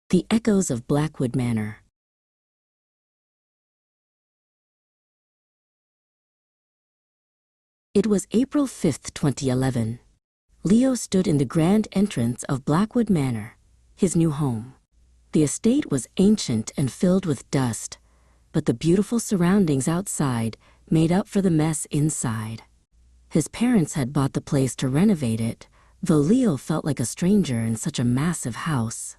The Echoes of Blackwood Manor. It was April 5th, 2011. Leo stood in the grand entrance of Blackwood Manor, his new home. The estate was ancient and filled with dust, but the beautiful surroundings outside made up for the mess inside. His parents had bought the place to renovate it, though Leo felt like a stranger in such a massive house.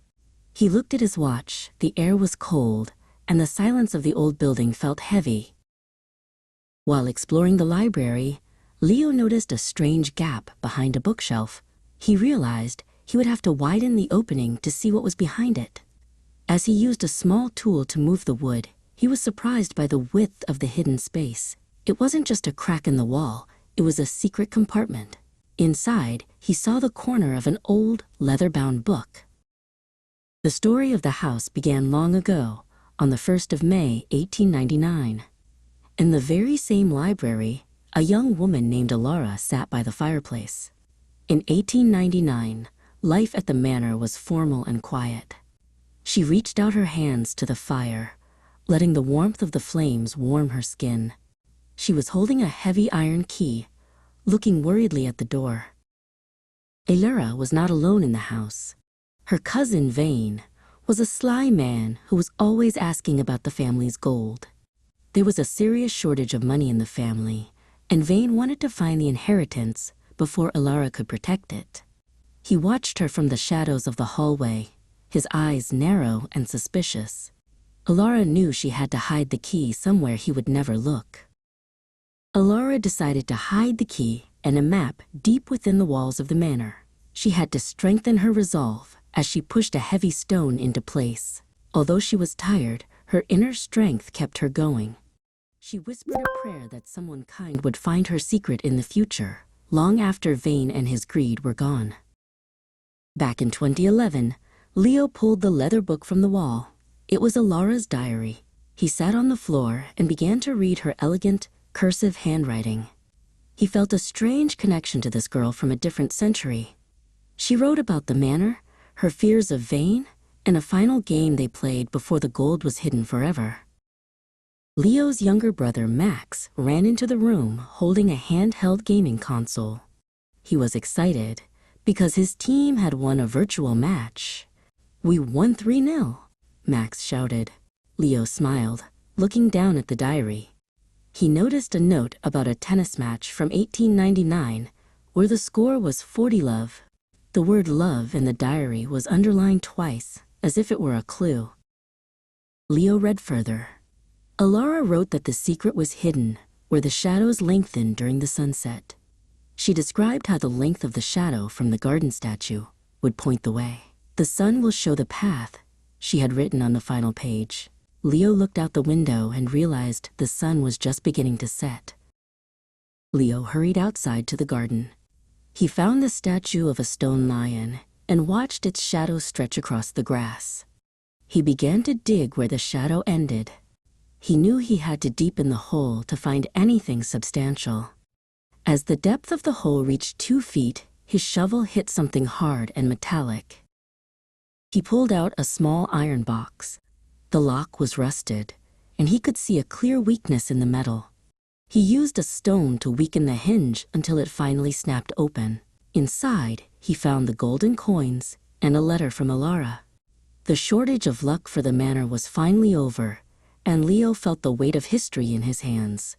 He looked at his watch. The air was cold, and the silence of the old building felt heavy. While exploring the library, Leo noticed a strange gap behind a bookshelf. He realized he would have to widen the opening to see what was behind it. As he used a small tool to move the wood, he was surprised by the width of the hidden space. It wasn't just a crack in the wall, it was a secret compartment. Inside, he saw the corner of an old, leather-bound book. The story of the house began long ago, on the 1st of May, 1899. In the very same library, a young woman named Alara sat by the fireplace. In 1899, life at the manor was formal and quiet. She reached out her hands to the fire, letting the warmth of the flames warm her skin. She was holding a heavy iron key, looking worriedly at the door. Alara was not alone in the house. Her cousin, Vane, was a sly man who was always asking about the family's gold. There was a serious shortage of money in the family, and Vane wanted to find the inheritance before Alara could protect it. He watched her from the shadows of the hallway, his eyes narrow and suspicious. Alara knew she had to hide the key somewhere he would never look. Alara decided to hide the key and a map deep within the walls of the manor. She had to strengthen her resolve as she pushed a heavy stone into place. Although she was tired, her inner strength kept her going. She whispered a prayer that someone kind would find her secret in the future, long after Vane and his greed were gone. Back in 2011, Leo pulled the leather book from the wall. It was Alara's diary. He sat on the floor and began to read her elegant, cursive handwriting. He felt a strange connection to this girl from a different century. She wrote about the manor, her fears of Vane, and a final game they played before the gold was hidden forever. Leo's younger brother, Max, ran into the room holding a handheld gaming console. He was excited because his team had won a virtual match. "We won 3-0, Max shouted. Leo smiled, looking down at the diary. He noticed a note about a tennis match from 1899 where the score was 40-love. The word love in the diary was underlined twice, as if it were a clue. Leo read further. Alara wrote that the secret was hidden where the shadows lengthened during the sunset. She described how the length of the shadow from the garden statue would point the way. "The sun will show the path," she had written on the final page. Leo looked out the window and realized the sun was just beginning to set. Leo hurried outside to the garden. He found the statue of a stone lion and watched its shadow stretch across the grass. He began to dig where the shadow ended. He knew he had to deepen the hole to find anything substantial. As the depth of the hole reached 2 feet, his shovel hit something hard and metallic. He pulled out a small iron box. The lock was rusted, and he could see a clear weakness in the metal. He used a stone to weaken the hinge until it finally snapped open. Inside, he found the golden coins and a letter from Alara. The shortage of luck for the manor was finally over, and Leo felt the weight of history in his hands.